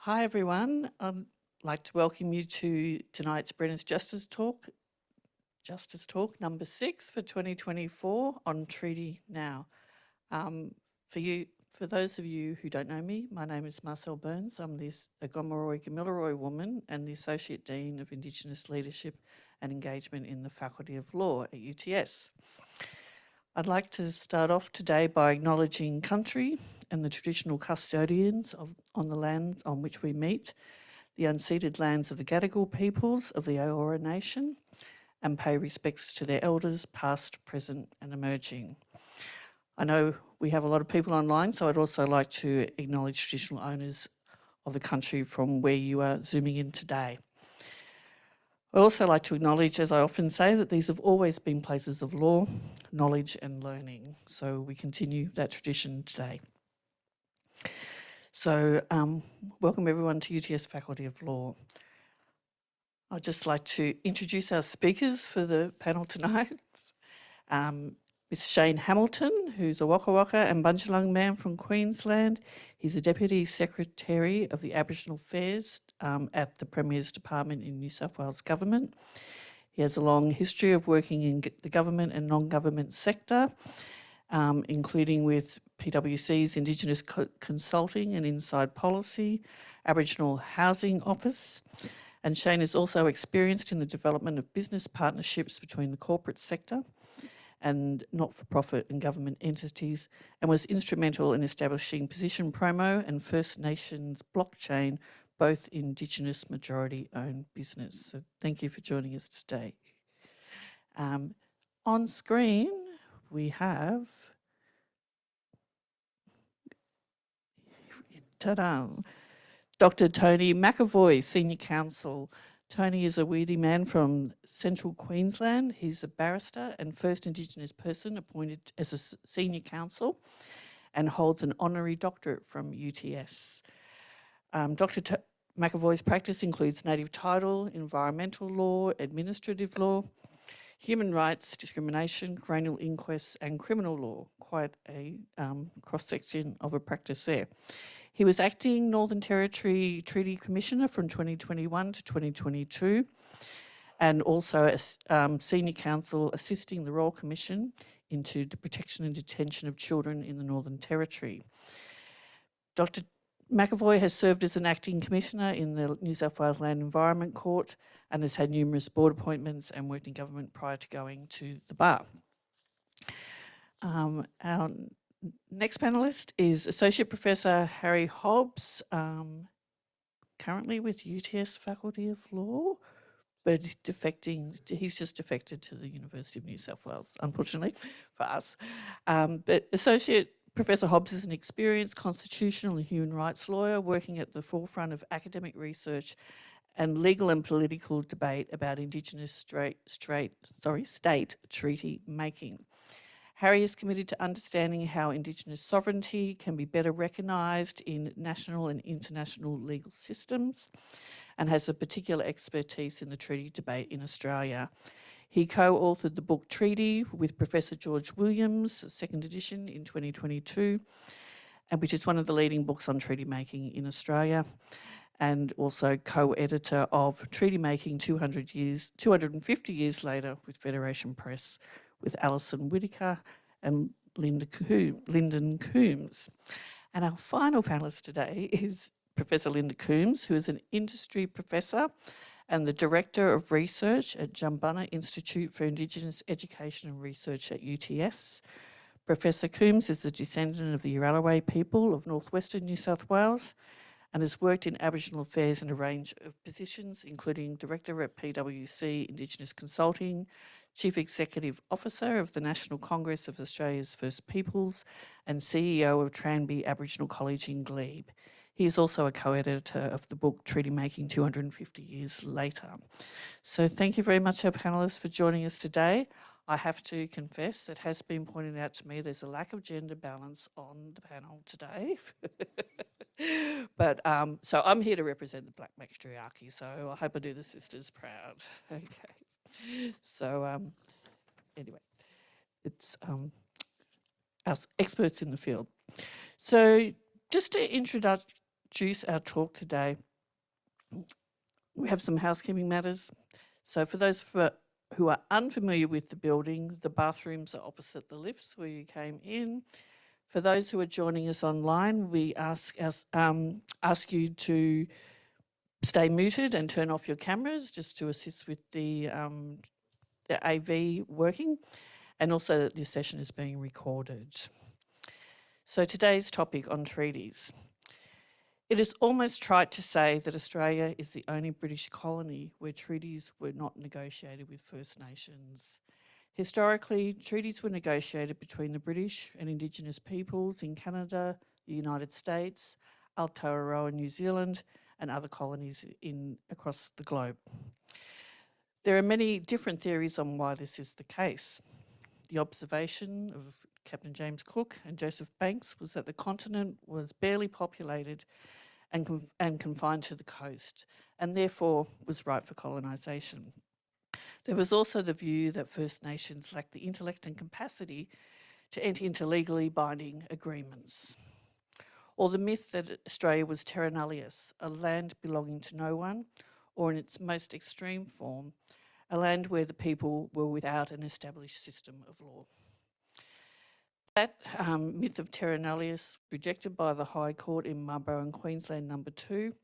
Hi everyone, I'd like to welcome you to tonight's Brennan's Justice Talk number 6 for 2024 on Treaty Now. For those of you who don't know me, my name is Marcel Burns. I'm the Gomeroi Gamilaroi woman and the Associate Dean of Indigenous Leadership and Engagement in the Faculty of Law at UTS. I'd like to start off today by acknowledging country and the traditional custodians on the land on which we meet, the unceded lands of the Gadigal peoples of the Eora Nation, and pay respects to their elders, past, present and emerging. I know we have a lot of people online, so I'd also like to acknowledge traditional owners of the country from where you are zooming in today. I also like to acknowledge, as I often say, that these have always been places of law, knowledge and learning. So we continue that tradition today. So welcome everyone to UTS Faculty of Law. I'd just like to introduce our speakers for the panel tonight. Mr. Shane Hamilton, who's a Waka Waka and Bundjalung man from Queensland. He's a Deputy Secretary of the Aboriginal Affairs at the Premier's Department in New South Wales Government. He has a long history of working in the government and non-government sector, including with PwC's Indigenous Consulting and Inside Policy, Aboriginal Housing Office. And Shane is also experienced in the development of business partnerships between the corporate sector and not-for-profit and government entities, and was instrumental in establishing Position Promo and First Nations blockchain, both Indigenous majority-owned business. So thank you for joining us today. On screen, we have Dr. Tony McAvoy, Senior Counsel. Tony is a weedy man from central Queensland. He's a barrister and first Indigenous person appointed as a senior counsel and holds an honorary doctorate from UTS. Dr. McAvoy's practice includes native title, environmental law, administrative law, human rights, discrimination, coronial inquests and criminal law. Quite a cross-section of a practice there. He was acting Northern Territory Treaty Commissioner from 2021 to 2022 and also as Senior Counsel assisting the Royal Commission into the protection and detention of children in the Northern Territory. Dr. McAvoy has served as an acting Commissioner in the New South Wales Land Environment Court and has had numerous board appointments and worked in government prior to going to the bar. Our next panellist is Associate Professor Harry Hobbs, currently with UTS Faculty of Law, but he's just defected to the University of New South Wales, unfortunately for us. But Associate Professor Hobbs is an experienced constitutional and human rights lawyer working at the forefront of academic research and legal and political debate about Indigenous state treaty making. Harry is committed to understanding how Indigenous sovereignty can be better recognised in national and international legal systems and has a particular expertise in the treaty debate in Australia. He co-authored the book Treaty with Professor George Williams, second edition in 2022, and which is one of the leading books on treaty making in Australia, and also co-editor of Treaty Making 250 years later with Federation Press, with Alison Whittaker and Lyndon Coombs. And our final panellist today is Professor Linda Coombs, who is an industry professor and the Director of Research at Jumbunna Institute for Indigenous Education and Research at UTS. Professor Coombs is a descendant of the Yirralaway people of northwestern New South Wales and has worked in Aboriginal affairs in a range of positions, including Director at PwC Indigenous Consulting, Chief Executive Officer of the National Congress of Australia's First Peoples, and CEO of Tranby Aboriginal College in Glebe. He is also a co-editor of the book Treaty Making 250 Years Later. So thank you very much, our panellists, for joining us today. I have to confess that has been pointed out to me there's a lack of gender balance on the panel today. But so I'm here to represent the Black matriarchy, so I hope I do the sisters proud. Okay. So anyway, it's our experts in the field. So just to introduce our talk today, we have some housekeeping matters. So for those who are unfamiliar with the building, the bathrooms are opposite the lifts where you came in. For those who are joining us online, we ask you to stay muted and turn off your cameras just to assist with the AV working, and also that this session is being recorded. So today's topic on treaties. It is almost trite to say that Australia is the only British colony where treaties were not negotiated with First Nations. Historically, treaties were negotiated between the British and Indigenous peoples in Canada, the United States, Aotearoa, New Zealand, and other colonies across the globe. There are many different theories on why this is the case. The observation of Captain James Cook and Joseph Banks was that the continent was barely populated and confined to the coast, and therefore was ripe for colonisation. There was also the view that First Nations lacked the intellect and capacity to enter into legally binding agreements. Or the myth that Australia was terra nullius, a land belonging to no one, or in its most extreme form, a land where the people were without an established system of law. That myth of terra nullius, rejected by the High Court in Marlborough and Queensland No. 2,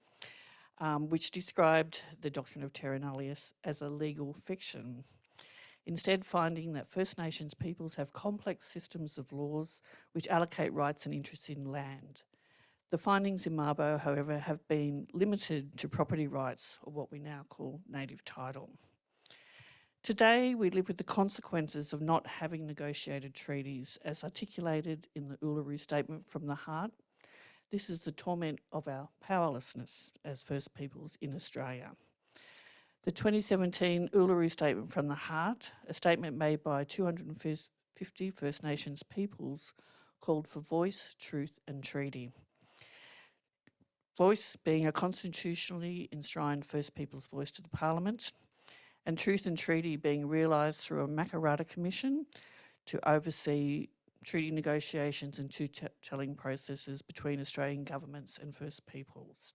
which described the doctrine of terra nullius as a legal fiction, instead finding that First Nations peoples have complex systems of laws which allocate rights and interests in land. The findings in Marlborough, however, have been limited to property rights, or what we now call native title. Today, we live with the consequences of not having negotiated treaties, as articulated in the Uluru Statement from the Heart. This is the torment of our powerlessness as First Peoples in Australia. The 2017 Uluru Statement from the Heart, a statement made by 250 First Nations peoples, called for voice, truth and treaty. Voice being a constitutionally enshrined First Peoples voice to the Parliament, and truth and treaty being realised through a Makarrata Commission to oversee treaty negotiations and truth-telling processes between Australian governments and First Peoples.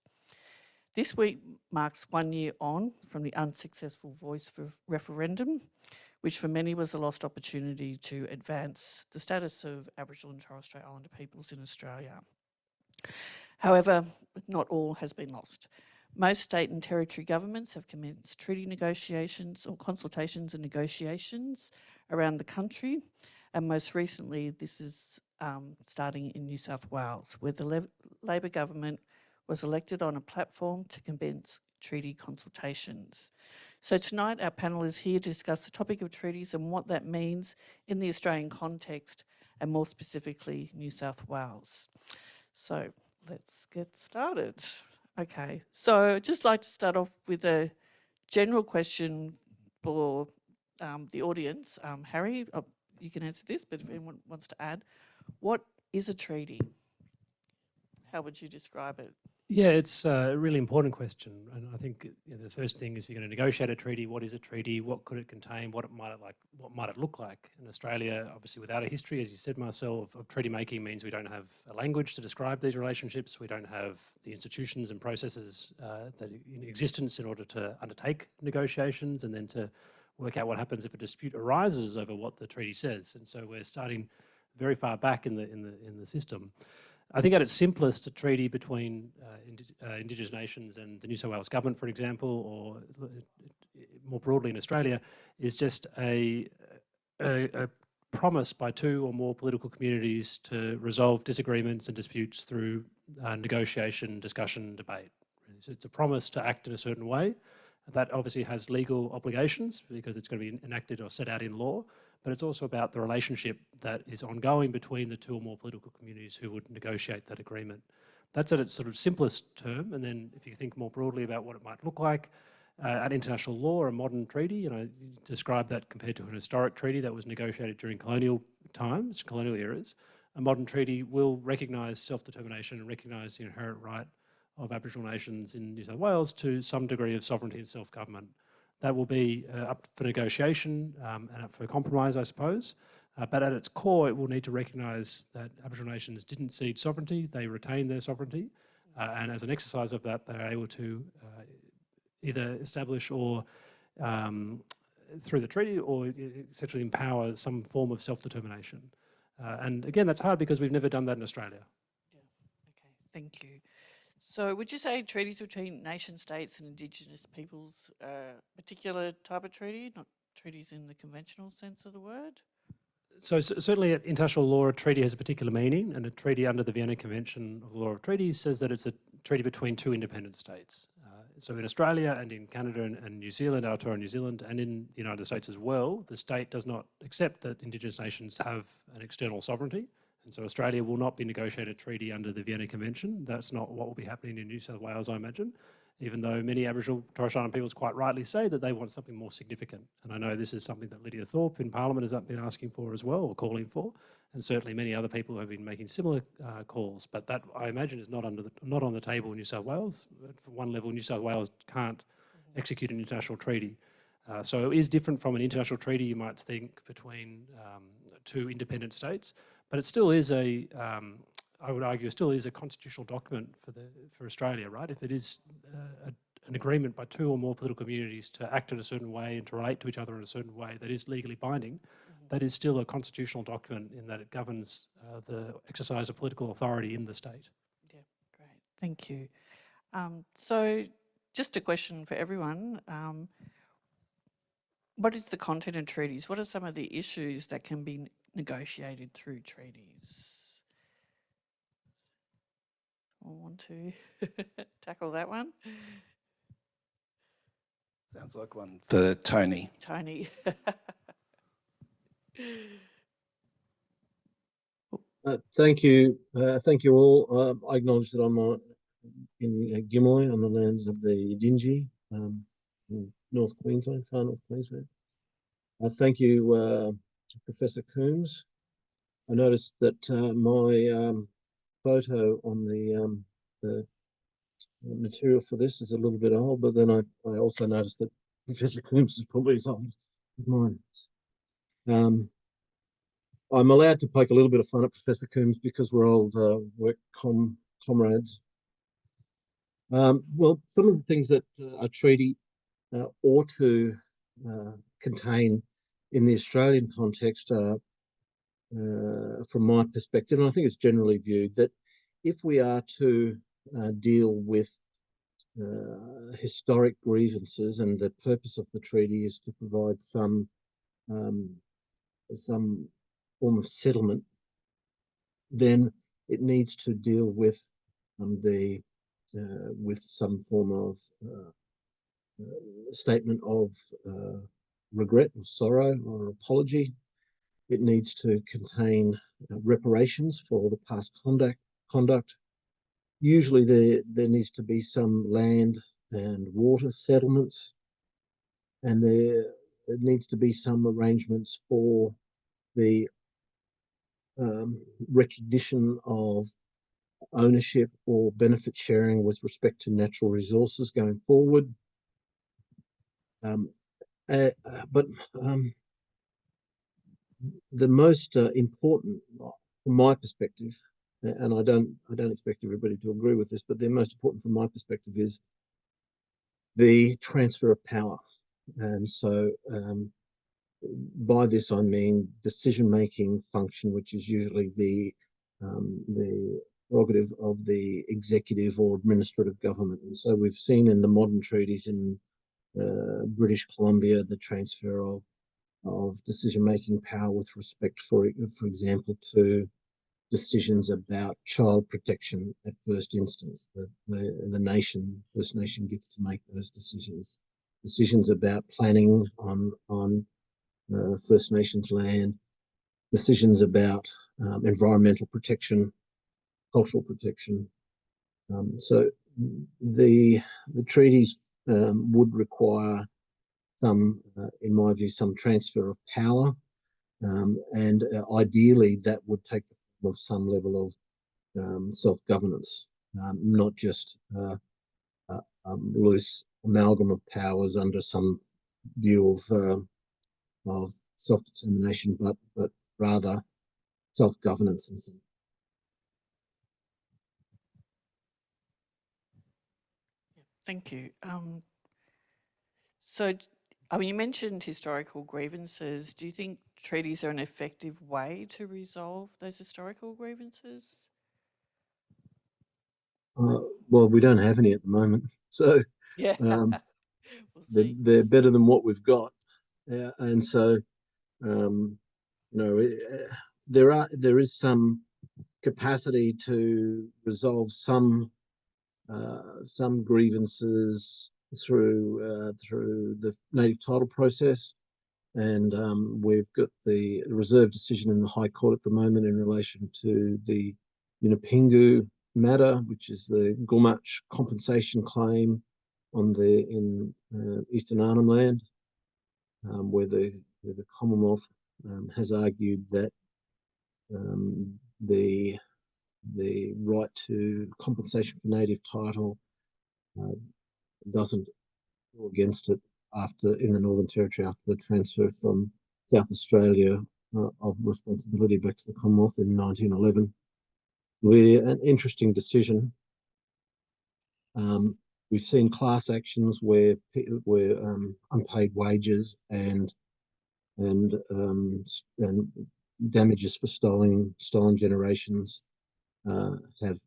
This week marks 1 year on from the unsuccessful Voice referendum, which for many was a lost opportunity to advance the status of Aboriginal and Torres Strait Islander peoples in Australia. However, not all has been lost. Most state and territory governments have commenced treaty negotiations or consultations and negotiations around the country, and most recently this is starting in New South Wales, where the Labor government was elected on a platform to commence treaty consultations. So tonight our panel is here to discuss the topic of treaties and what that means in the Australian context, and more specifically New South Wales. So let's get started. Okay, so I'd just like to start off with a general question for the audience. Harry, you can answer this, but if anyone wants to add, what is a treaty? How would you describe it? Yeah, it's a really important question, and I think the first thing is, you're going to negotiate a treaty. What is a treaty? What could it contain? What might it look like? In Australia, obviously, without a history, as you said, Marcel, of treaty making, means we don't have a language to describe these relationships. We don't have the institutions and processes that are in existence in order to undertake negotiations and then to work out what happens if a dispute arises over what the treaty says. And so we're starting very far back in the system. I think at its simplest, a treaty between Indigenous nations and the New South Wales government, for example, or more broadly in Australia, is just a promise by two or more political communities to resolve disagreements and disputes through negotiation, discussion, debate. So it's a promise to act in a certain way. That obviously has legal obligations because it's going to be enacted or set out in law, but it's also about the relationship that is ongoing between the two or more political communities who would negotiate that agreement. That's at its sort of simplest term, and then if you think more broadly about what it might look like, at international law, a modern treaty, you describe that compared to an historic treaty that was negotiated during colonial times, colonial eras. A modern treaty will recognise self-determination and recognise the inherent right of Aboriginal nations in New South Wales to some degree of sovereignty and self-government. That will be up for negotiation and up for compromise, I suppose. But at its core, it will need to recognise that Aboriginal nations didn't cede sovereignty, they retained their sovereignty, And as an exercise of that, they're able to either establish or through the treaty or essentially empower some form of self-determination. And again, that's hard because we've never done that in Australia. Yeah. Okay, thank you. So would you say treaties between nation states and Indigenous peoples are a particular type of treaty, not treaties in the conventional sense of the word? So certainly at international law, a treaty has a particular meaning, and a treaty under the Vienna Convention of the Law of Treaties says that it's a treaty between two independent states. So in Australia and in Canada and New Zealand, Aotearoa New Zealand, and in the United States as well, the state does not accept that Indigenous nations have an external sovereignty. And so Australia will not be negotiating a treaty under the Vienna Convention. That's not what will be happening in New South Wales, I imagine, even though many Aboriginal and Torres Strait Islander peoples quite rightly say that they want something more significant. And I know this is something that Lydia Thorpe in Parliament has been asking for as well, or calling for, and certainly many other people have been making similar calls. But that, I imagine, is not on the table in New South Wales. At one level, New South Wales can't execute an international treaty. So it is different from an international treaty, you might think, between two independent states, but it still is I would argue, it still is a constitutional document for Australia, right? If it is an agreement by two or more political communities to act in a certain way and to relate to each other in a certain way that is legally binding, that is still a constitutional document in that it governs the exercise of political authority in the state. Yeah, great. Thank you. So just a question for everyone. What is the content of treaties? What are some of the issues that can be negotiated through treaties? I want to tackle that one. Sounds like one for Tony. Tony. Thank you. Thank you all. I acknowledge that I'm in Gimoy on the lands of the Yidinji, in North Queensland, far North Queensland. Thank you, Professor Coombs. I noticed that my photo on the material for this is a little bit old, but then I also noticed that Professor Coombs is probably as old as mine. I'm allowed to poke a little bit of fun at Professor Coombs because we're old work comrades. Well, some of the things that a treaty ought to contain in the Australian context are, from my perspective, and I think it's generally viewed, that if we are to deal with historic grievances, and the purpose of the treaty is to provide some form of settlement, then it needs to deal with with some form of statement of regret or sorrow or apology. It needs to contain reparations for the past conduct. Usually there needs to be some land and water settlements, and there needs to be some arrangements for the recognition of ownership or benefit sharing with respect to natural resources going forward. But the most important, from my perspective, and I don't expect everybody to agree with this, but the most important from my perspective is the transfer of power. And so by this I mean decision-making function, which is usually the prerogative of the executive or administrative government. And so we've seen in the modern treaties in British Columbia the transfer of decision-making power with respect, for example, to decisions about child protection at first instance. The First Nation gets to make those decisions. Decisions about planning on First Nations land, decisions about environmental protection, cultural protection. So the treaties would require some, in my view, some transfer of power, and ideally that would take the form of some level of self-governance, not just loose amalgam of powers under some view of self-determination, but rather self-governance and things. Thank you. So, I mean, you mentioned historical grievances. Do you think treaties are an effective way to resolve those historical grievances? Well, we don't have any at the moment, so Yeah, um, we'll see. they're better than what we've got, and so um, there is some capacity to resolve some grievances through the native title process, and we've got the reserve decision in the High Court at the moment in relation to the Yunupingu matter, which is the Gumatj compensation claim in Eastern Arnhem Land, where the Commonwealth has argued that the right to compensation for native title uh, doesn't go against it in the Northern Territory after the transfer from South Australia of responsibility back to the Commonwealth in 1911. We're an interesting decision. We've seen class actions where unpaid wages and damages for stolen generations have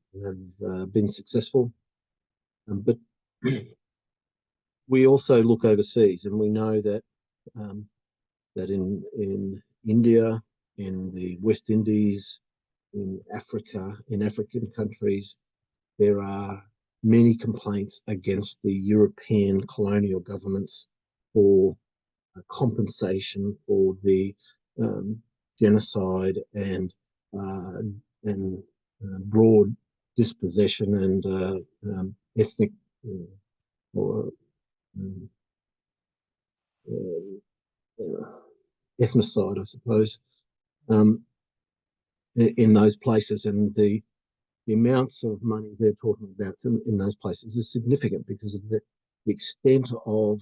been successful, but we also look overseas, and we know that that in India, in the West Indies, in Africa, in African countries, there are many complaints against the European colonial governments for compensation for the genocide and broad dispossession and ethnic or um, ethnocide, I suppose, um, in those places, and the amounts of money they're talking about in those places is significant because of the extent of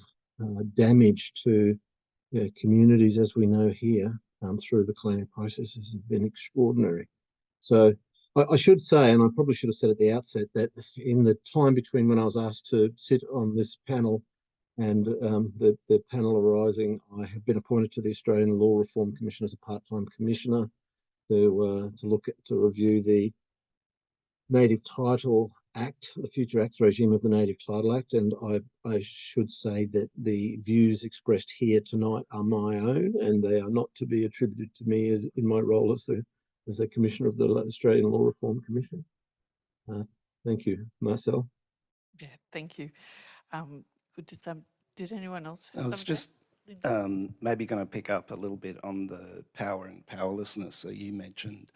damage to communities, as we know here, through the colonial processes have been extraordinary. So I should say, and I probably should have said at the outset, that in the time between when I was asked to sit on this panel and the panel arising, I have been appointed to the Australian Law Reform Commission as a part-time commissioner to review the Native Title Act, the Future Acts regime of the Native Title Act, and I should say that the views expressed here tonight are my own, and they are not to be attributed to me as in my role as a commissioner of the Australian Law Reform Commission. Thank you, Marcel. Yeah, thank you. Good to did anyone else I have was something? just maybe going to pick up a little bit on the power and powerlessness that you mentioned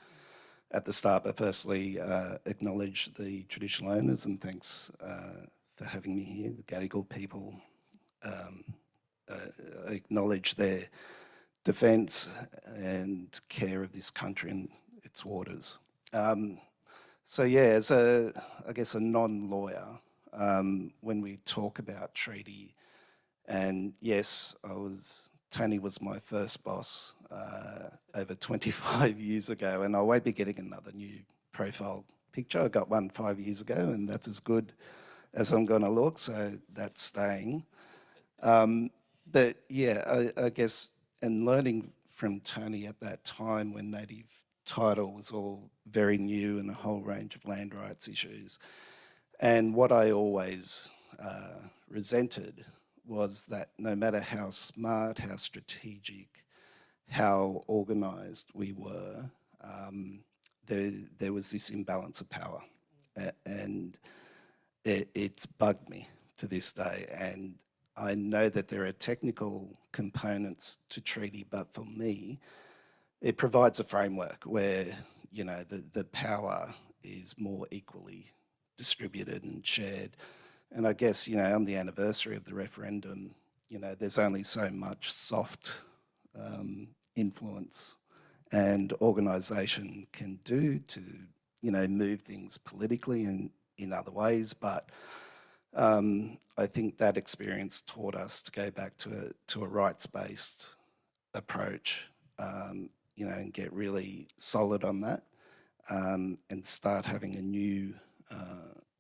at the start, but firstly, acknowledge the traditional owners and thanks for having me here. The Gadigal people acknowledge their defence and care of this country and its waters. So yeah, as I guess a non-lawyer, when we talk about treaty, and yes, Tony was my first boss over 25 years ago, and I won't be getting another new profile picture. I got one 5 years ago, and that's as good as I'm going to look, so that's staying. But yeah, I guess, and learning from Tony at that time when native title was all very new and a whole range of land rights issues. And what I always resented was that no matter how smart, how strategic, how organised we were, there was this imbalance of power. And it's bugged me to this day. And I know that there are technical components to treaty, but for me, it provides a framework where, you know, the power is more equally distributed and shared. And I guess, you know, on the anniversary of the referendum, you know, there's only so much soft influence and organisation can do to, you know, move things politically and in other ways. But I think that experience taught us to go back to a rights-based approach, you know, and get really solid on that, and start having a new,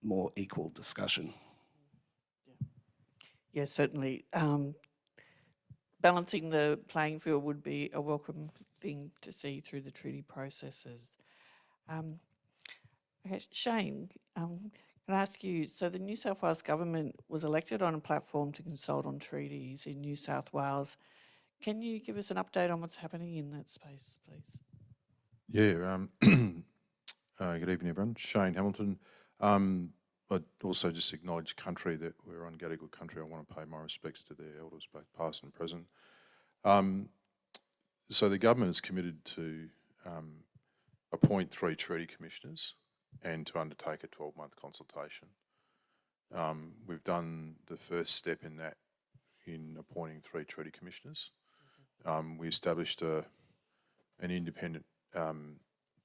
more equal discussion. yeah, certainly. Balancing the playing field would be a welcome thing to see through the treaty processes. Um, okay, Shane, can I ask you, so the New South Wales government was elected on a platform to consult on treaties in New South Wales. Can you give us an update on what's happening in that space, please? Yeah, good evening, everyone. Shane Hamilton. I'd also just acknowledge country that we're on Gadigal country. I want to pay my respects to their elders, both past and present. So the government is committed to appoint 3 treaty commissioners and to undertake a 12-month consultation. We've done the first step in that in appointing 3 treaty commissioners. We established an independent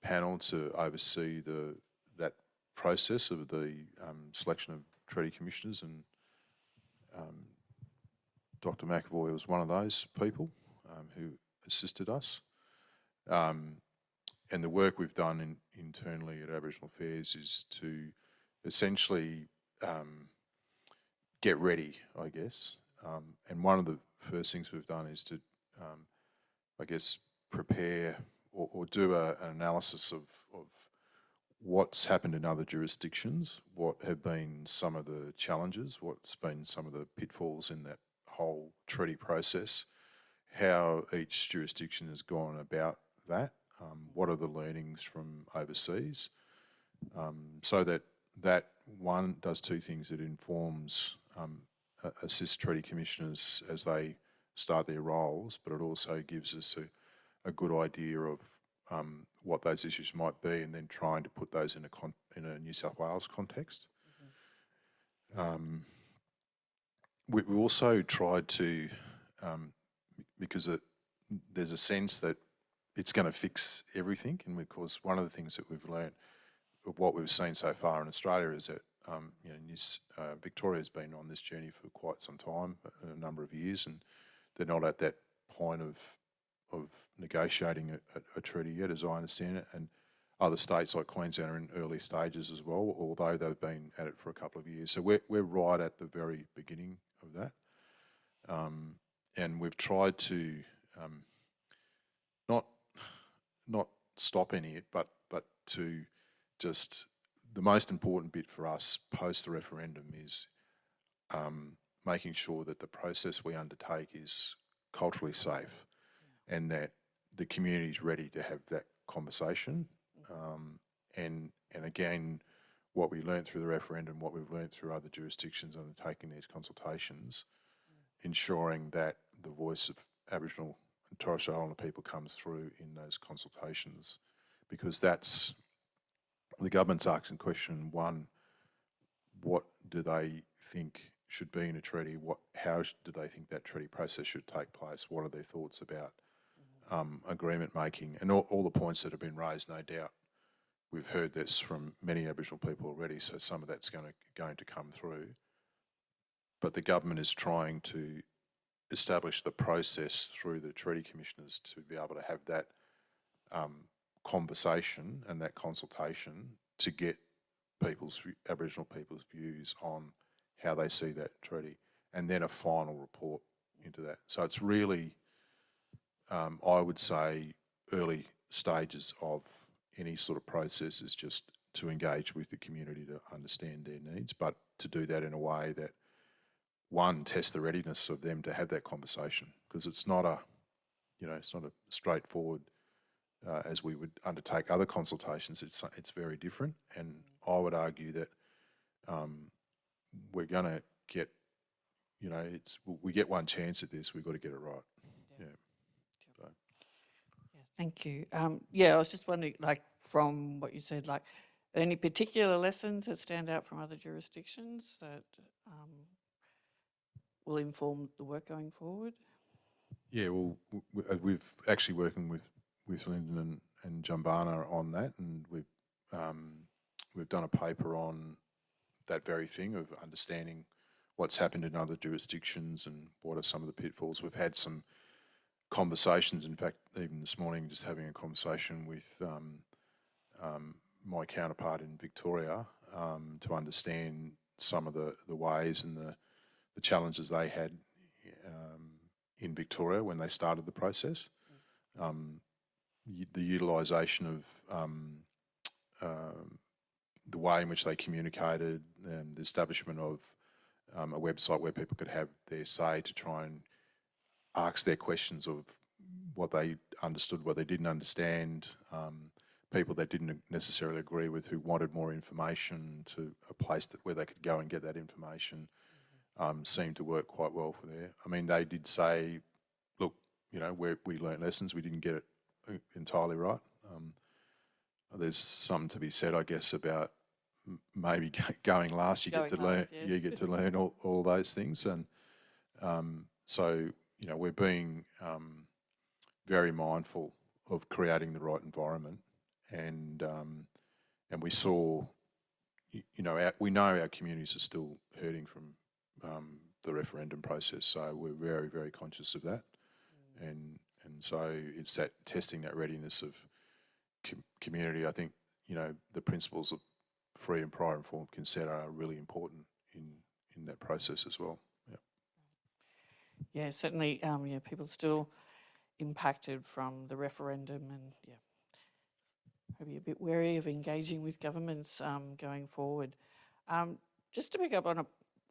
panel to oversee that process of the selection of treaty commissioners, and Dr. McAvoy was one of those people who assisted us. And the work we've done internally at Aboriginal Affairs is to essentially get ready, I guess. And one of the first things we've done is to, I guess, prepare or do an analysis of what's happened in other jurisdictions, what have been some of the challenges, what's been some of the pitfalls in that whole treaty process, how each jurisdiction has gone about that, what are the learnings from overseas, so that one does 2 things. It informs, assists treaty commissioners as they start their roles, but it also gives us a good idea of what those issues might be, and then trying to put those in a New South Wales context. We also tried to, because there's a sense that it's going to fix everything, and of course one of the things that we've learned of what we've seen so far in Australia is that Victoria's been on this journey for quite some time, a number of years, and they're not at that point of negotiating a treaty yet, as I understand it, and other states like Queensland are in early stages as well, although they've been at it for a couple of years. So we're right at the very beginning of that, and we've tried to not stop any of it, but to just, the most important bit for us post the referendum is making sure that the process we undertake is culturally safe, and that the community is ready to have that conversation. And again, what we learned through the referendum, what we've learned through other jurisdictions undertaking these consultations, ensuring that the voice of Aboriginal and Torres Strait Islander people comes through in those consultations, because that's, the government's asking question 1, what do they think should be in a treaty? How do they think that treaty process should take place? What are their thoughts about agreement making? And all the points that have been raised, no doubt, we've heard this from many Aboriginal people already, so some of that's going to come through. But the government is trying to establish the process through the treaty commissioners to be able to have that conversation and that consultation to get Aboriginal people's views on how they see that treaty, and then a final report into that. So it's really, I would say, early stages of any sort of process is just to engage with the community to understand their needs, but to do that in a way that, 1, tests the readiness of them to have that conversation, because it's not a straightforward as we would undertake other consultations. It's very different, and I would argue that we're going to get, we get one chance at this. We've got to get it right. Yeah. So. Yeah, thank you. I was just wondering, like, from what you said, like, are there any particular lessons that stand out from other jurisdictions that will inform the work going forward? Yeah, well, we've actually working with Lyndon and Jumbana on that, and we've done a paper on that very thing of understanding what's happened in other jurisdictions and what are some of the pitfalls. We've had some conversations, in fact, even this morning, just having a conversation with my counterpart in Victoria to understand some of the ways and the challenges they had in Victoria when they started the process. The utilisation of the way in which they communicated and the establishment of a website where people could have their say to try and ask their questions of what they understood, what they didn't understand, people that didn't necessarily agree with who wanted more information to a place where they could go and get that information seemed to work quite well for there. I mean, they did say, look, you know, we learnt lessons, we didn't get it entirely right. There's something to be said, I guess, about maybe going last. You get to learn. Yeah. You get to learn all those things, and so you know we're being very mindful of creating the right environment, and we saw, you know, we know our communities are still hurting from the referendum process, so we're very, very conscious of that, and so it's that testing that readiness of community. I think, you know, the principles of free and prior informed consent are really important in that process as well. Yeah. Yeah, certainly. Yeah, people still impacted from the referendum, and yeah, maybe a bit wary of engaging with governments going forward. Just to pick up on a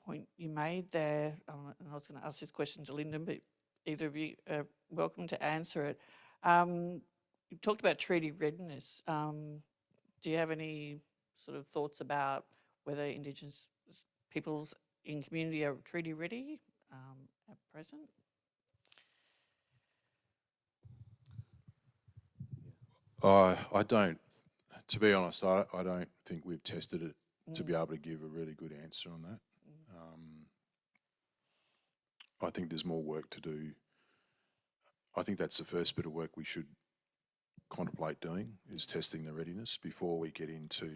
point you made there, and I was going to ask this question to Lyndon, but either of you are welcome to answer it. You talked about treaty readiness. Do you have any sort of thoughts about whether Indigenous peoples in community are treaty ready at present? I don't, to be honest, I don't think we've tested it to be able to give a really good answer on that. I think there's more work to do. I think that's the first bit of work we should contemplate doing, is testing the readiness before we get into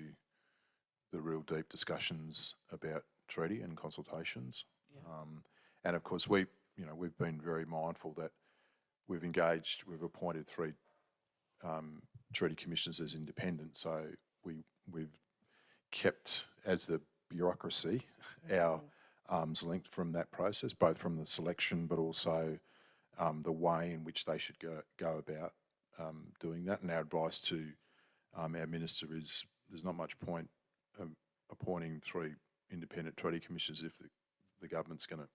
the real deep discussions about treaty and consultations. Yeah. And of course, we've been very mindful that we've appointed 3 treaty commissioners as independent, so we've kept, as the bureaucracy, our arms linked from that process, both from the selection but also the way in which they should go about doing that. And our advice to our minister is there's not much point appointing 3 independent treaty commissioners if the government's going to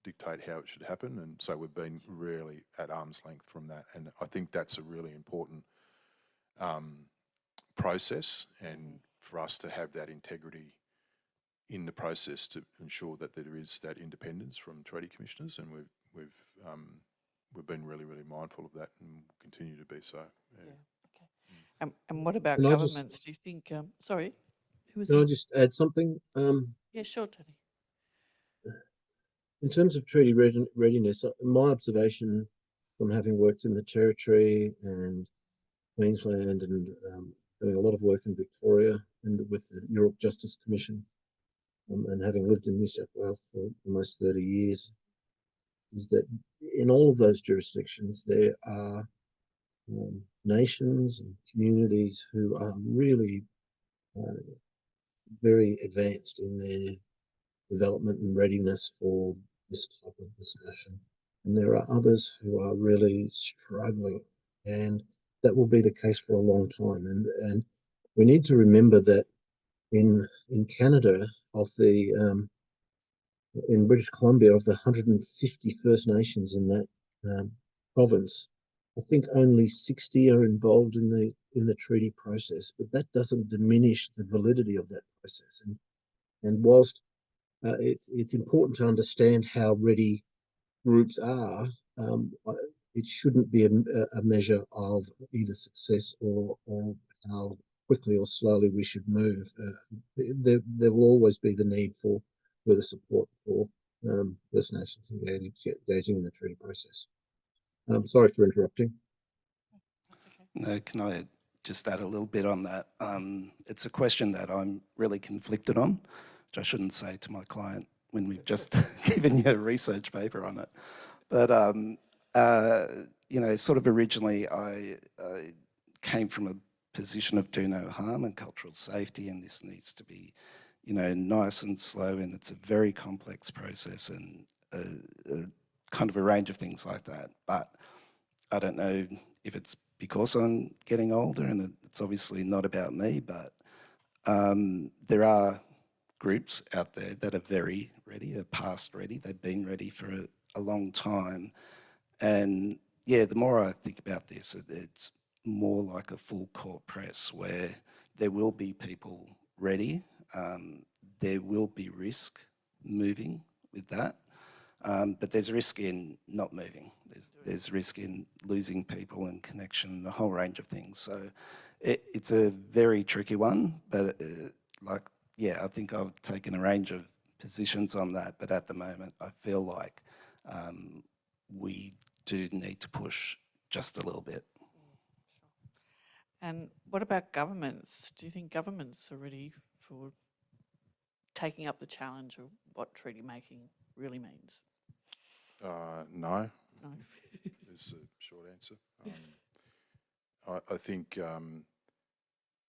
dictate how it should happen. And so we've been really at arm's length from that. And I think that's a really important process, and for us to have that integrity in the process to ensure that there is that independence from treaty commissioners, and we've been really, really mindful of that and will continue to be so. Yeah. Okay. And what about Can I just- governments? Do you think? Sorry, who was Can I this? just add something? Yeah, sure, Tony. In terms of treaty readiness, my observation from having worked in the Territory and Queensland and doing a lot of work in Victoria and with the York Justice Commission, and having lived in New South Wales for almost 30 years, is that in all of those jurisdictions there are nations and communities who are really very advanced in their development and readiness for this type of discussion. And there are others who are really struggling, and that will be the case for a long time. And we need to remember that in Canada, in British Columbia, of the 150 First Nations in that province, I think only 60 are involved in the treaty process. But that doesn't diminish the validity of that process. And whilst it's important to understand how ready groups are, it shouldn't be a measure of either success or how quickly or slowly we should move. There will always be the need for further support for First Nations engaging in the treaty process. I'm sorry for interrupting. That's okay. No, can I just add a little bit on that? It's a question that I'm really conflicted on, which I shouldn't say to my client when we've just given you a research paper on it. But, you know, sort of originally I came from a position of do no harm and cultural safety, and this needs to be nice and slow, and it's a very complex process and a kind of a range of things like that. But I don't know if it's because I'm getting older, and it's obviously not about me, but there are groups out there that are very ready, are past ready. They've been ready for a long time. And yeah, the more I think about this, it's more like a full court press where there will be people ready. There will be risk moving with that. But there's risk in not moving. There's risk in losing people and connection and a whole range of things. So it's a very tricky one, but I think I've taken a range of positions on that. But at the moment, I feel like we do need to push just a little bit. And what about governments? Do you think governments are ready for taking up the challenge of what treaty making really means? No, No. is the short answer. I think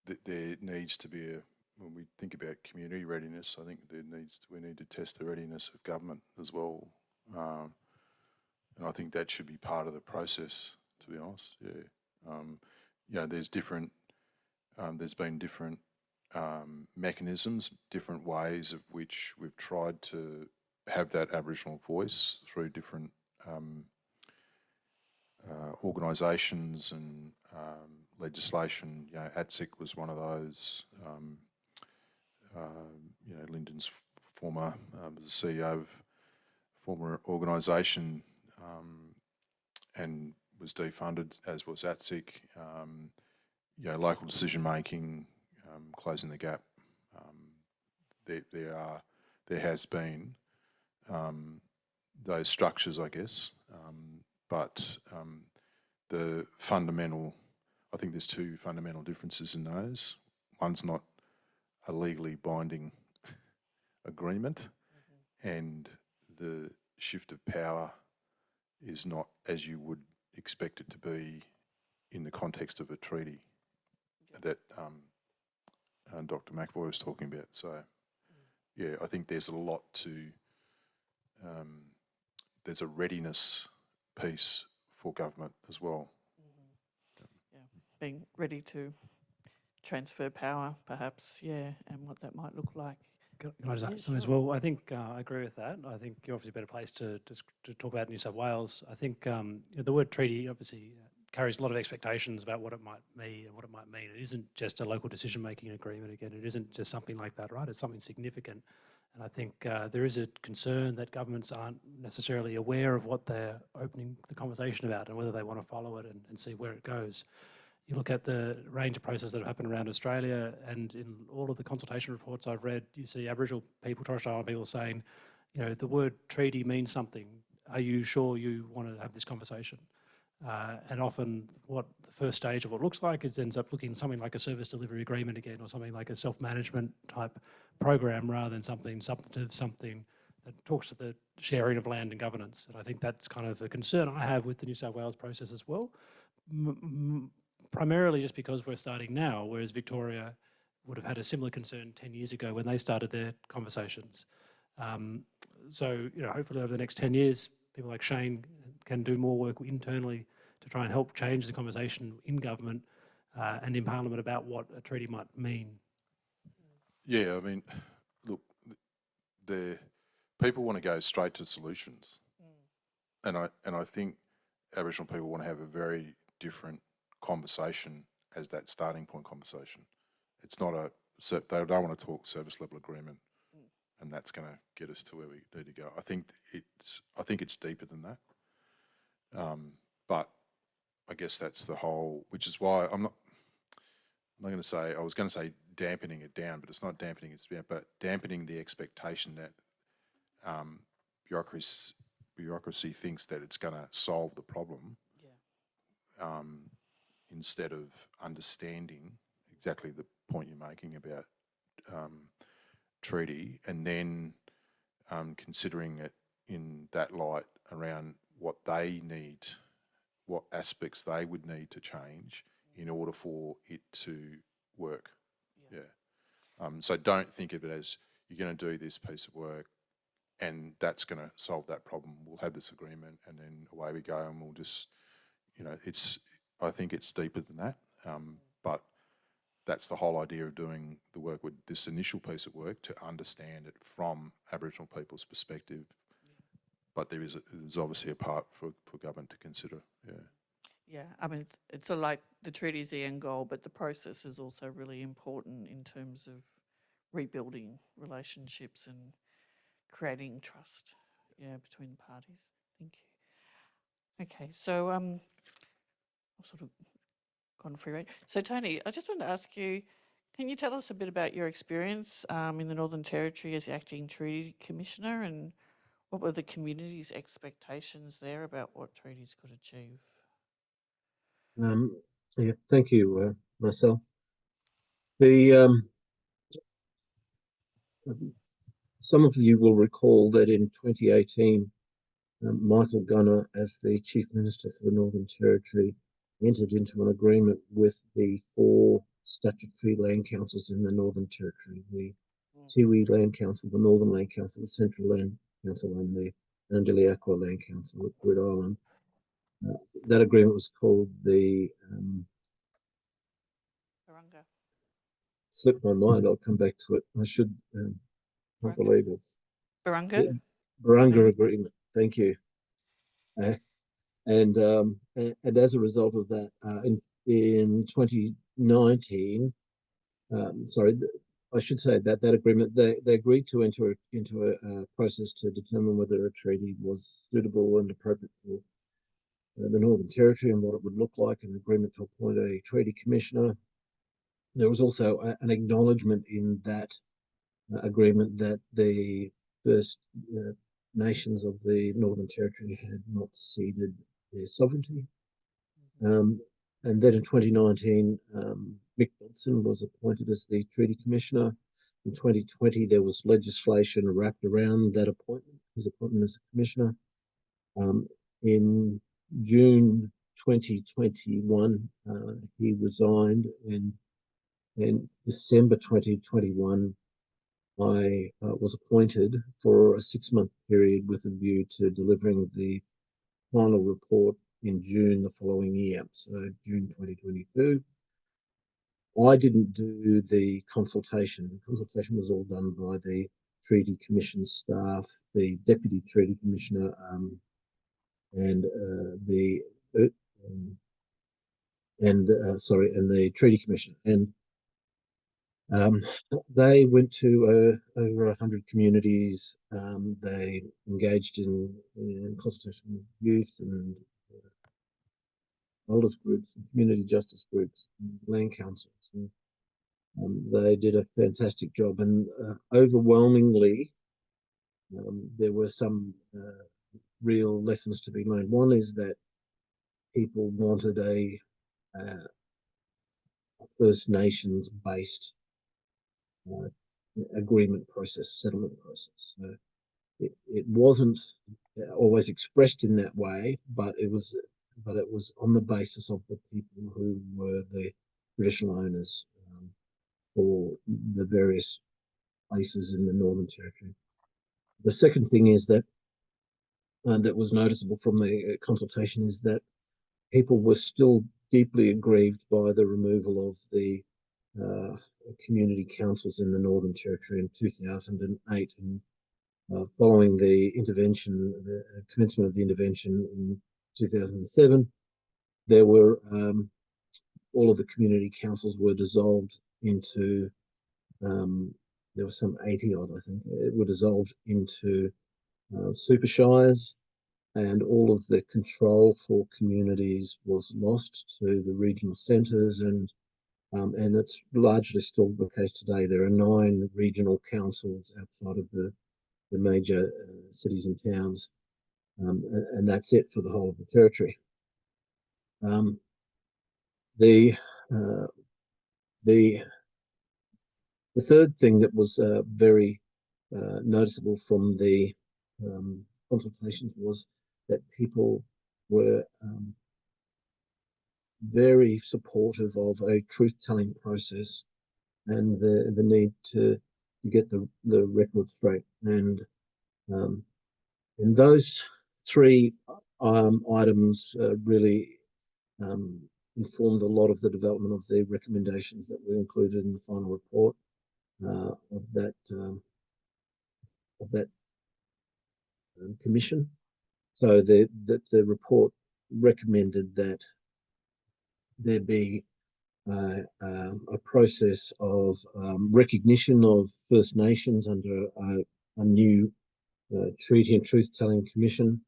that there needs to be when we think about community readiness, I think we need to test the readiness of government as well. And I think that should be part of the process, to be honest. Yeah. There's been different mechanisms, different ways of which we've tried to have that Aboriginal voice through different organisations and legislation. ATSIC was one of those. Lyndon's former was the CEO of a former organisation and was defunded, as was ATSIC. Local decision making, closing the gap. There has been those structures, I guess, but I think there's two fundamental differences in those. One's not a legally binding agreement, and the shift of power is not as you would expect it to be in the context of a treaty that Dr. McAvoy was talking about. So, yeah, I think there's a lot to, there's a readiness piece for government as well. Yeah, being ready to transfer power, perhaps, and what that might look like. Can I just add something as sure. well? I think I agree with that. I think you're obviously a better place to talk about New South Wales. I think the word treaty obviously carries a lot of expectations about what it might mean and what it might mean. It isn't just a local decision-making agreement. Again, it isn't just something like that, right? It's something significant. And I think there is a concern that governments aren't necessarily aware of what they're opening the conversation about and whether they want to follow it and see where it goes. You look at the range of processes that have happened around Australia, and in all of the consultation reports I've read, you see Aboriginal people, Torres Strait Islander people saying, the word treaty means something. Are you sure you want to have this conversation? And often what the first stage of what it looks like is ends up looking something like a service delivery agreement again, or something like a self-management type program rather than something substantive, something that talks to the sharing of land and governance. And I think that's kind of a concern I have with the New South Wales process as well. Primarily just because we're starting now, whereas Victoria would have had a similar concern 10 years ago when they started their conversations. So, hopefully over the next 10 years, people like Shane can do more work internally to try and help change the conversation in government and in Parliament about what a treaty might mean. Yeah, I mean, look, the people want to go straight to solutions, and I think Aboriginal people want to have a very different conversation as that starting point conversation. It's not they don't want to talk service level agreement, and that's going to get us to where we need to go. I think it's deeper than that. But I guess that's the whole, which is why I'm not going to say, I was going to say dampening it down, but it's not dampening it down, but dampening the expectation that bureaucracy thinks that it's going to solve the problem. Instead of understanding exactly the point you're making about treaty, and then considering it in that light around what they need, what aspects they would need to change in order for it to work. So don't think of it as you're going to do this piece of work, and that's going to solve that problem. We'll have this agreement, and then away we go, and we'll just, I think it's deeper than that, but that's the whole idea of doing the work with this initial piece of work, to understand it from Aboriginal people's perspective. But there's obviously a part for government to consider. Yeah. Yeah, I mean, it's sort of like the treaty is the end goal, but the process is also really important in terms of rebuilding relationships and creating trust, between the parties. Thank you. Okay, so I've sort of gone free range. So Tony, I just wanted to ask you, can you tell us a bit about your experience in the Northern Territory as the acting treaty commissioner, and what were the community's expectations there about what treaties could achieve? Yeah, thank you, Marcel. The some of you will recall that in 2018, Michael Gunner, as the Chief Minister for the Northern Territory, entered into an agreement with the 4 statutory land councils in the Northern Territory: the Tiwi Land Council, the Northern Land Council, the Central Land Council, and the Nandiliaqua Land Council at Wood Island. That agreement was called the Barunga. slipped my mind. I'll come back to it. I should. I Barunga? believe it's Barunga? Barunga Maybe? Agreement. Thank you. And as a result of that, in 2019, sorry, I should say that agreement, they agreed to enter into a process to determine whether a treaty was suitable and appropriate for the Northern Territory and what it would look like, an agreement to appoint a treaty commissioner. There was also an acknowledgement in that agreement that the First Nations of the Northern Territory had not ceded their sovereignty. And then in 2019, Mick Dodson was appointed as the Treaty Commissioner. In 2020, there was legislation wrapped around that appointment, his appointment as a Commissioner. In June 2021, he resigned, and in December 2021, I was appointed for a 6-month period with a view to delivering the final report in June the following year, so June 2022. I didn't do the consultation. The consultation was all done by the Treaty Commission staff, the Deputy Treaty Commissioner, and the Treaty Commissioner. And they went to over 100 communities. They engaged in consultation with youth and elders groups and community justice groups and land councils. And, they did a fantastic job, and overwhelmingly, there were some real lessons to be learned. One is that people wanted a First Nations based agreement process, settlement process. So it wasn't always expressed in that way, but it was on the basis of the people who were the traditional owners for the various places in the Northern Territory. The second thing is that that was noticeable from the consultation is that people were still deeply aggrieved by the removal of the community councils in the Northern Territory in 2008, and following the intervention, the commencement of the intervention in 2007, there were all of the community councils were dissolved into there were some 80 odd, I think, were dissolved into super shires, and all of the control for communities was lost to the regional centres, and it's largely still the case today. There are 9 regional councils outside of the major cities and towns, and that's it for the whole of the territory. The third thing that was very noticeable from the consultations was that people were very supportive of a truth-telling process and the need to get the record straight. And those three items really informed a lot of the development of the recommendations that were included in the final report of that commission. So the report recommended that there be a process of recognition of First Nations under a new Treaty and Truth-Telling Commission,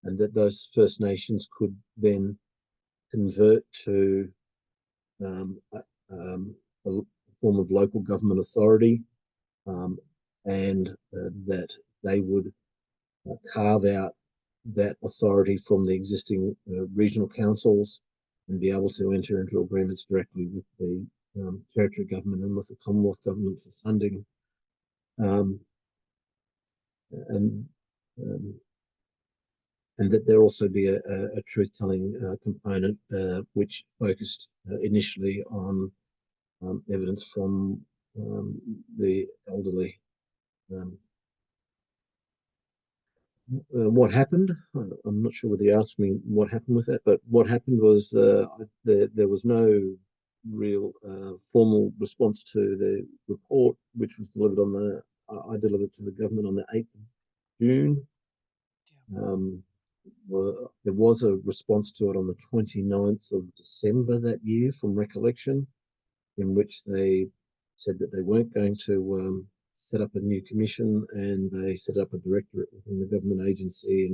and that those First Nations could then convert to a form of local government authority, and that they would carve out that authority from the existing regional councils and be able to enter into agreements directly with the territory government and with the Commonwealth government for funding. And that there also be a truth-telling component, which focused initially on evidence from the elderly. What happened? I'm not sure whether you asked me what happened with that, but what happened was there was no real formal response to the report, which was delivered on I delivered to the government on the 8th of June. There was a response to it on the 29th of December that year, from recollection, in which they said that they weren't going to set up a new commission, and they set up a directorate within the government agency,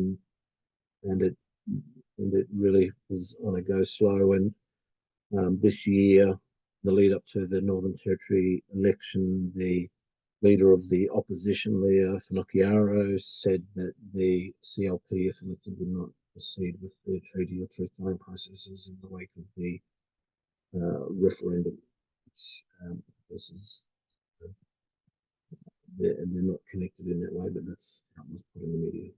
and it really was on a go slow. And this year, the lead up to the Northern Territory election, the leader of the opposition, Leah Finocchiaro, said that the CLP, if elected, would not proceed with the treaty or truth-telling processes in the wake of the referendum, which of course is they're not connected in that way, but that's how it was put in the media.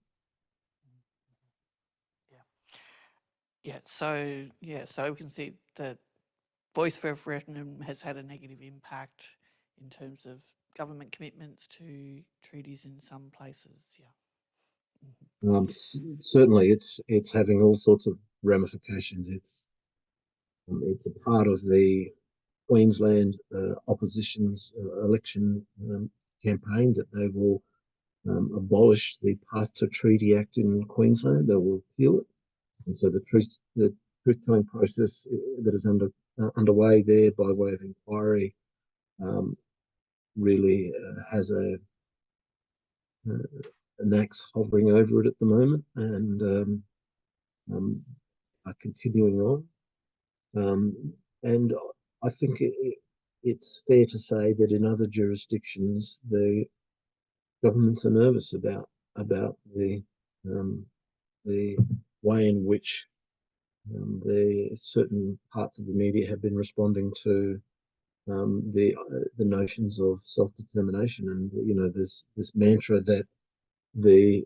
So we can see that voice referendum has had a negative impact in terms of government commitments to treaties in some places. Certainly, it's having all sorts of ramifications. It's a part of the Queensland opposition's election campaign that they will abolish the Path to Treaty Act in Queensland. They will repeal it, and so the truth-telling process that is underway there by way of inquiry really has an axe hovering over it at the moment, and are continuing on. And I think it's fair to say that in other jurisdictions, the governments are nervous about the way in which the certain parts of the media have been responding to the notions of self-determination. And there's this mantra that the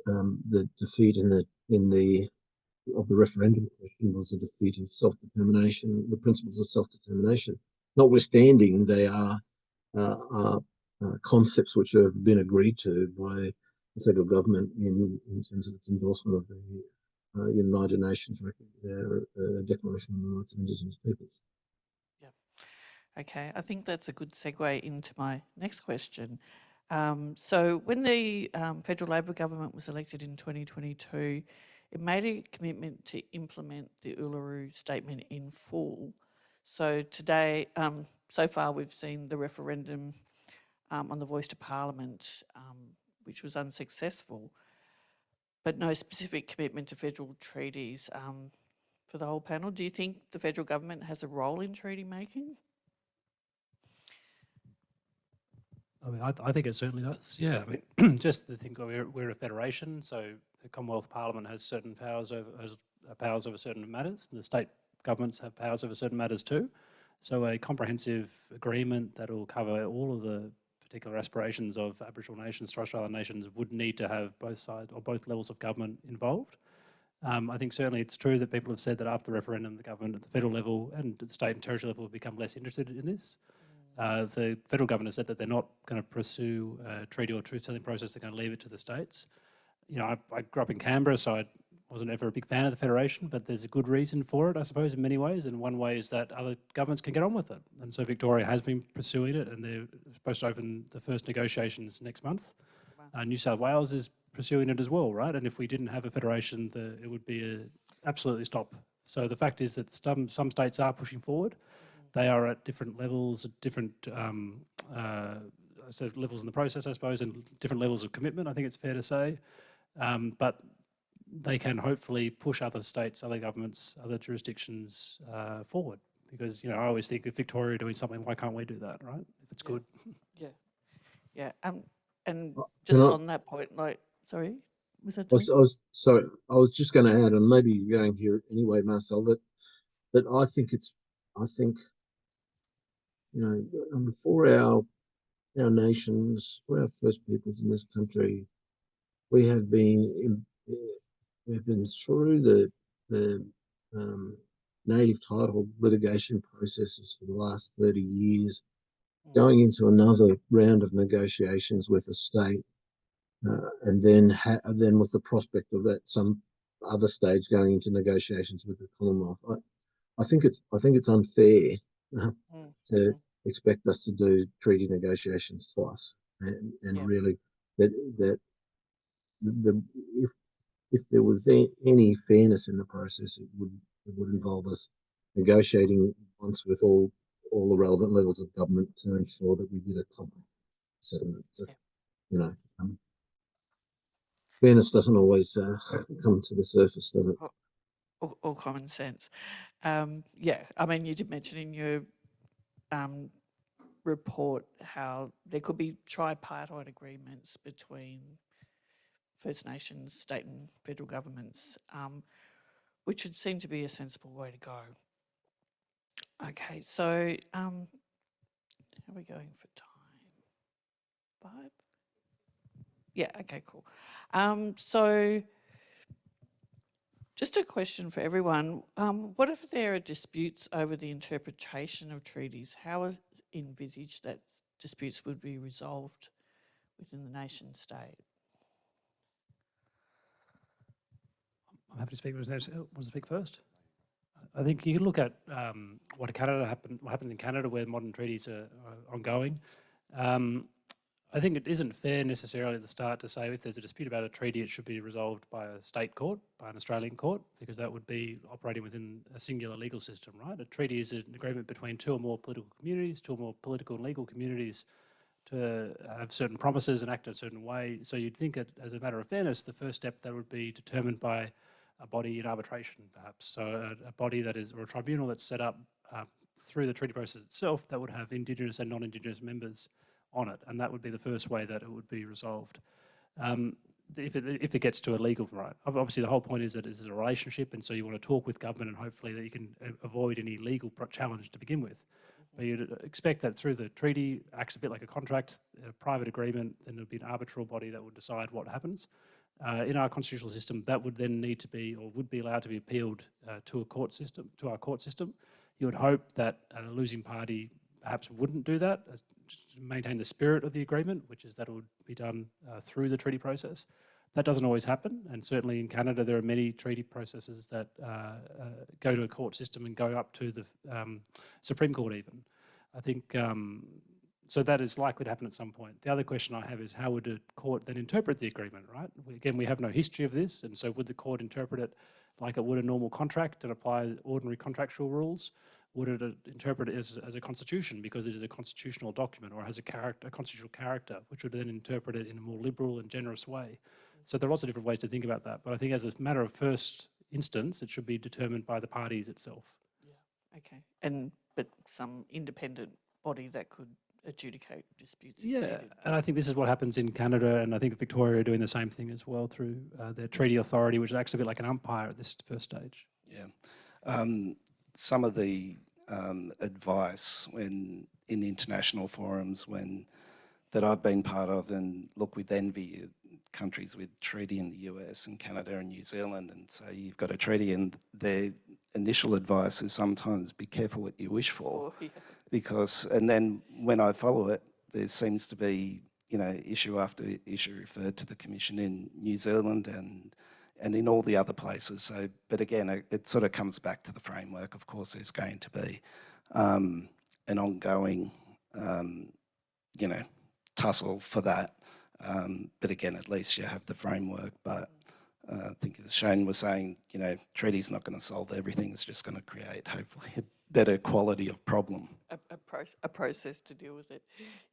defeat of the referendum question was a defeat of self-determination, the principles of self-determination. Notwithstanding, they are concepts which have been agreed to by the federal government in terms of its endorsement of the United Nations Declaration on the Rights of Indigenous Peoples. Okay, I think that's a good segue into my next question. So when the federal Labor government was elected in 2022, it made a commitment to implement the Uluru Statement in full. So today, so far we've seen the referendum on the voice to Parliament, which was unsuccessful, but no specific commitment to federal treaties. For the whole panel, do you think the federal government has a role in treaty making? I mean, I think it certainly does. Yeah, I mean, just to think we're a federation, so the Commonwealth Parliament has certain powers over certain matters, and the state governments have powers over certain matters too. So a comprehensive agreement that will cover all of the particular aspirations of Aboriginal nations, Torres Strait Islander nations, would need to have both sides or both levels of government involved. I think certainly it's true that people have said that after the referendum, the government at the federal level and the state and territory level have become less interested in this. The federal government has said that they're not going to pursue a treaty or truth-telling process. They're going to leave it to the states. You know, I grew up in Canberra, so I wasn't ever a big fan of the Federation, but there's a good reason for it, I suppose, in many ways. And one way is that other governments can get on with it. And so Victoria has been pursuing it, and they're supposed to open the first negotiations next month. Wow. New South Wales is pursuing it as well, right? And if we didn't have a federation, it would be a absolutely stop. So the fact is that some states are pushing forward. They are at different levels, different levels in the process, I suppose, and different levels of commitment, I think it's fair to say. But they can hopefully push other states, other governments, other jurisdictions forward. Because, you know, I always think if Victoria are doing something, why can't we do that, right? If it's good. Yeah. Yeah. And Can just I- on that point, like, sorry, was that I was sorry. I was just going to add, and maybe you're going here anyway, Marcel. That I think you know, for our nations, for our First Peoples in this country, we have been we've been through the native title litigation processes for the last 30 years, going into another round of negotiations with a state, and then with the prospect of that some other stage going into negotiations with the Commonwealth. I think it's unfair to expect us to do treaty negotiations twice, and Yeah. really that the if there was any fairness in the process, it would involve us negotiating once with all the relevant levels of government to ensure that we did a comprehensive settlement. So, you know, fairness doesn't always come to the surface, does it? Or common sense. Yeah, I mean, you did mention in your report how there could be tripartite agreements between First Nations, state and federal governments, which would seem to be a sensible way to go. Okay, so how are we going for time? 5? Yeah, okay, cool. So just a question for everyone. What if there are disputes over the interpretation of treaties? How is envisaged that disputes would be resolved within the nation state? I'm happy to speak. Want to speak first? I think you can look at what happens in Canada, where modern treaties are ongoing. I think it isn't fair necessarily at the start to say if there's a dispute about a treaty, it should be resolved by a state court, by an Australian court, because that would be operating within a singular legal system, right? A treaty is an agreement between two or more political communities, two or more political and legal communities, to have certain promises and act in a certain way. So you'd think that, as a matter of fairness, the first step that would be determined by a body in arbitration, perhaps. So a body that is, or a tribunal that's set up through the treaty process itself that would have Indigenous and non-Indigenous members on it, and that would be the first way that it would be resolved. If it gets to a legal, right, obviously the whole point is that it's a relationship, and so you want to talk with government and hopefully that you can avoid any legal challenge to begin with. But you'd expect that through the treaty, acts a bit like a contract, a private agreement, then there'd be an arbitral body that would decide what happens. In our constitutional system, that would then need to be, or would be allowed to be appealed to a court system, to our court system. You would hope that a losing party perhaps wouldn't do that, to maintain the spirit of the agreement, which is that it would be done through the treaty process. That doesn't always happen, and certainly in Canada there are many treaty processes that go to a court system and go up to the Supreme Court even. I think, so that is likely to happen at some point. The other question I have is how would a court then interpret the agreement, right? Again, we have no history of this, and so would the court interpret it like it would a normal contract and apply ordinary contractual rules? Would it interpret it as a constitution because it is a constitutional document or has a constitutional character, which would then interpret it in a more liberal and generous way? So there are lots of different ways to think about that. But I think as a matter of first instance, it should be determined by the parties itself. Yeah. Okay. But some independent body that could adjudicate disputes. Yeah, and I think this is what happens in Canada, and I think Victoria are doing the same thing as well through their treaty authority, which acts a bit like an umpire at this first stage. Yeah. Some of the advice in international forums that I've been part of, and look with envy at countries with treaty in the US and Canada and New Zealand, and so you've got a treaty and their initial advice is sometimes be careful what you wish for. because, and then when I follow it, there seems to be, you know, issue after issue referred to the Commission in New Zealand and in all the other places. So, but again, it sort of comes back to the framework. Of course, there's going to be an ongoing, you know, tussle for that. But again, at least you have the framework. But I think as Shane was saying, you know, treaty's not going to solve everything. It's just going to create, hopefully, a better quality of problem. A process to deal with it.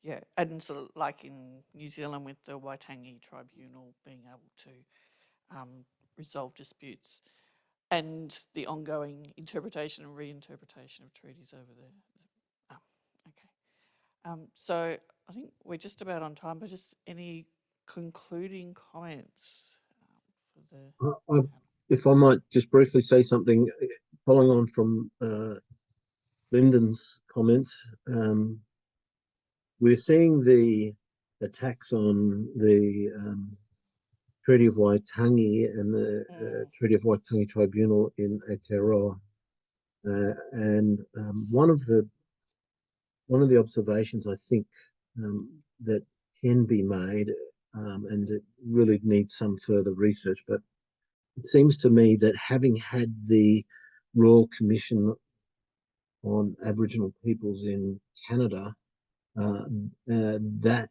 Yeah, and sort of like in New Zealand with the Waitangi Tribunal being able to resolve disputes and the ongoing interpretation and reinterpretation of treaties over there. Okay. So I think we're just about on time, but just any concluding comments for the... If I might just briefly say something, following on from Lyndon's comments, we're seeing the attacks on the Treaty of Waitangi and the Treaty of Waitangi Tribunal in Aotearoa. And one of the observations I think that can be made, and it really needs some further research, but it seems to me that having had the Royal Commission on Aboriginal Peoples in Canada, that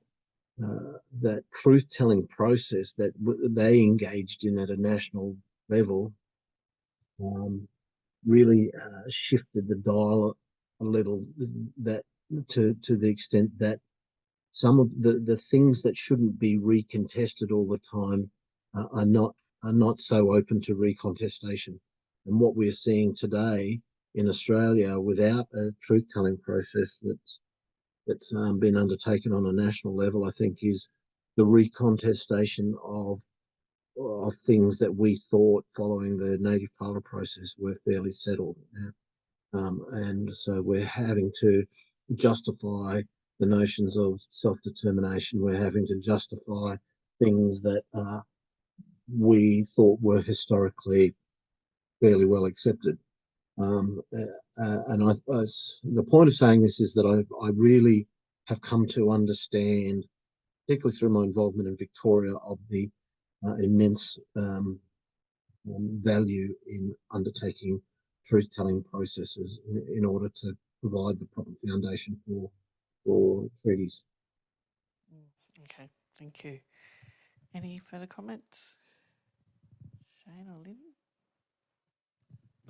truth-telling process that they engaged in at a national level really shifted the dial a little, that to the extent that some of the things that shouldn't be recontested all the time are not so open to recontestation. And what we're seeing today in Australia, without a truth-telling process that's been undertaken on a national level, I think, is the recontestation of things that we thought following the native title process were fairly settled. And so we're having to justify the notions of self-determination. We're having to justify things that we thought were historically fairly well accepted. And the point of saying this is that I really have come to understand, particularly through my involvement in Victoria, of the immense value in undertaking truth-telling processes in order to provide the proper foundation for treaties. Okay, thank you. Any further comments? Shane or Lynn?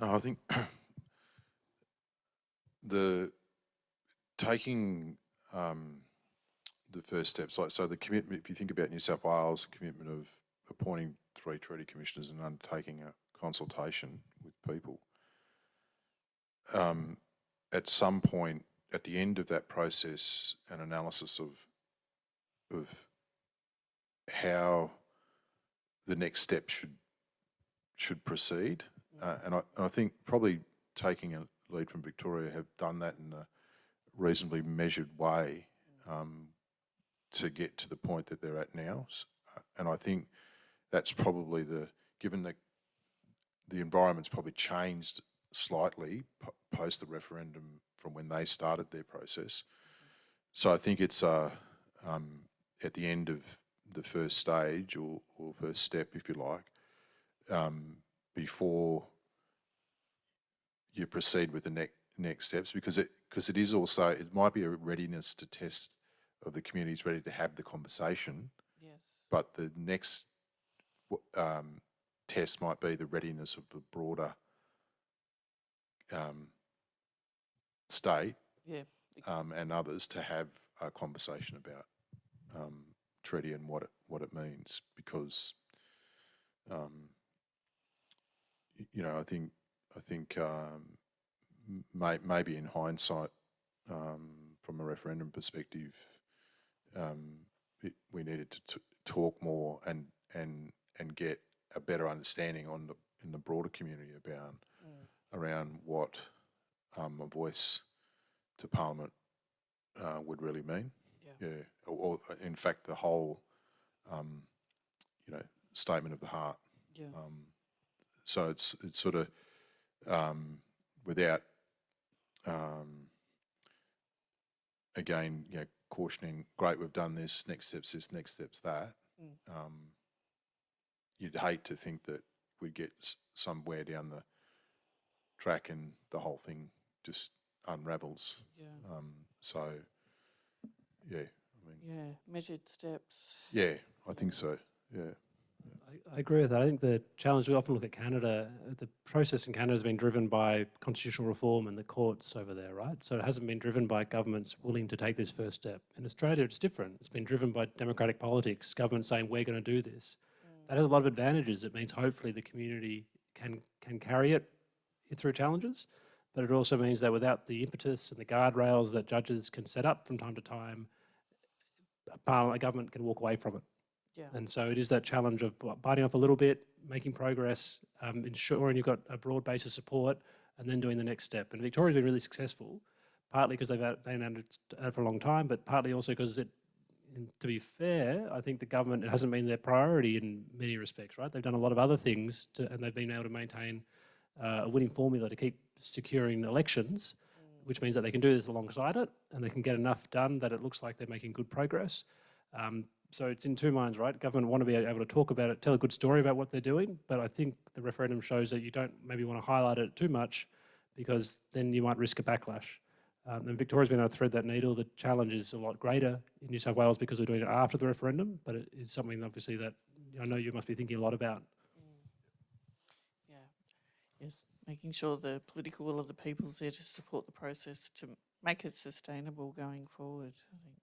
No, I think taking the first steps, like so the commitment, if you think about New South Wales, the commitment of appointing 3 treaty commissioners and undertaking a consultation with people, at some point at the end of that process, an analysis of how the next step should proceed, and I think probably taking a lead from Victoria have done that in a reasonably measured way to get to the point that they're at now, and I think that's probably given that the environment's probably changed slightly post the referendum from when they started their process. So I think it's at the end of the first stage or first step, if you like, before you proceed with the next steps, because it is also, it might be a readiness to test of the community's ready to have the conversation. Yes. But the next test might be the readiness of the broader state, yeah, and others to have a conversation about treaty and what it means, because you know, I think maybe in hindsight, from a referendum perspective, we needed to talk more and get a better understanding in the broader community around what a voice to Parliament would really mean. Yeah. Or in fact, the whole statement of the heart. Yeah. So it's sort of without again, cautioning, great, we've done this, next step's this, next step's that. You'd hate to think that we'd get somewhere down the track and the whole thing just unravels. Yeah. So, yeah, I mean, Yeah, measured steps. yeah, I think so. Yeah. I agree with that. I think the challenge, we often look at Canada, the process in Canada has been driven by constitutional reform and the courts over there, right? So it hasn't been driven by governments willing to take this first step. In Australia, it's different. It's been driven by democratic politics, government saying, we're going to do this. That has a lot of advantages. It means hopefully the community can carry it through challenges, but it also means that without the impetus and the guardrails that judges can set up from time to time, a government can walk away from it. Yeah. And so it is that challenge of biting off a little bit, making progress, ensuring you've got a broad base of support, and then doing the next step. And Victoria's been really successful, partly because they've been at it for a long time, but partly also because to be fair, I think the government, it hasn't been their priority in many respects, right? They've done a lot of other things and they've been able to maintain a winning formula to keep securing elections, which means that they can do this alongside it and they can get enough done that it looks like they're making good progress. So it's in two minds, right? Government want to be able to talk about it, tell a good story about what they're doing, but I think the referendum shows that you don't maybe want to highlight it too much because then you might risk a backlash. And Victoria's been able to thread that needle. The challenge is a lot greater in New South Wales because we're doing it after the referendum, but it is something obviously that I know you must be thinking a lot about. Yeah. Yes, making sure the political will of the people's there to support the process to make it sustainable going forward. I think,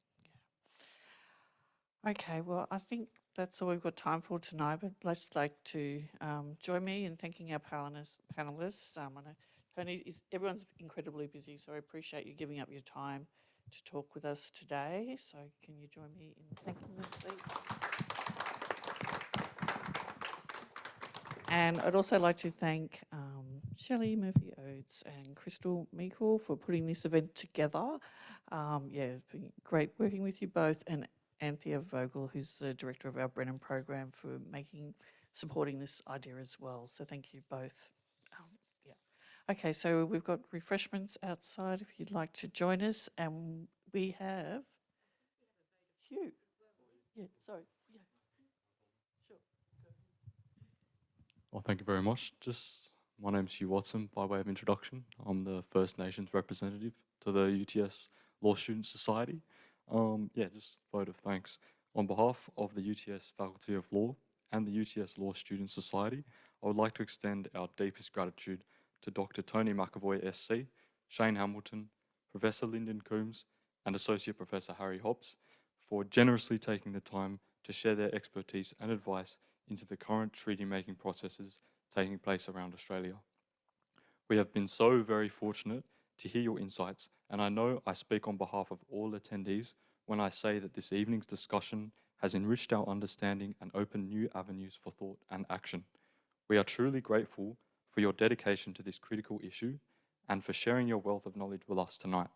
yeah. Okay, well, I think that's all we've got time for tonight, but let's like to join me in thanking our panelists. I know Tony, everyone's incredibly busy, so I appreciate you giving up your time to talk with us today. So can you join me in thanking them, please? And I'd also like to thank Shelley Murphy-Oates and Crystal Meikle for putting this event together. Yeah, it's been great working with you both, and Anthea Vogel, who's the director of our Brennan program, for supporting this idea as well. So thank you both. Yeah. Okay, so we've got refreshments outside if you'd like to join us, and we have Hugh. Yeah, sorry. Yeah. Sure. Well, thank you very much. My name's Hugh Watson, by way of introduction. I'm the First Nations representative to the UTS Law Student Society. Just vote of thanks. On behalf of the UTS Faculty of Law and the UTS Law Student Society, I would like to extend our deepest gratitude to Dr. Tony McAvoy SC, Shane Hamilton, Professor Lyndon Coombs, and Associate Professor Harry Hobbs for generously taking the time to share their expertise and advice into the current treaty-making processes taking place around Australia. We have been so very fortunate to hear your insights, and I know I speak on behalf of all attendees when I say that this evening's discussion has enriched our understanding and opened new avenues for thought and action. We are truly grateful for your dedication to this critical issue and for sharing your wealth of knowledge with us tonight.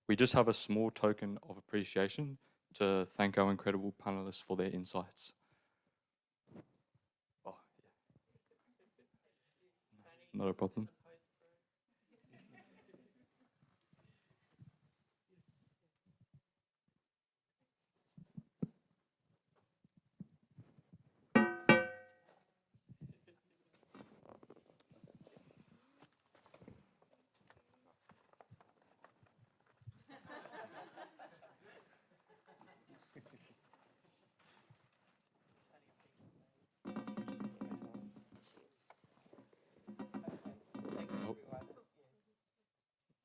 We just have a small token of appreciation to thank our incredible panelists for their insights. Not a problem.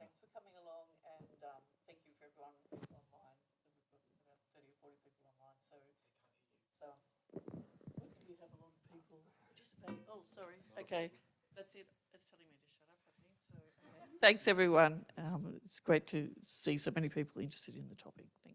Thanks for coming along, and thank you for everyone who's online. We've got about 30 or 40 people online, so we have a lot of people participating. Oh, sorry. Okay, that's it. It's telling me to shut up, I think. So, okay. Thanks, everyone. It's great to see so many people interested in the topic. Thank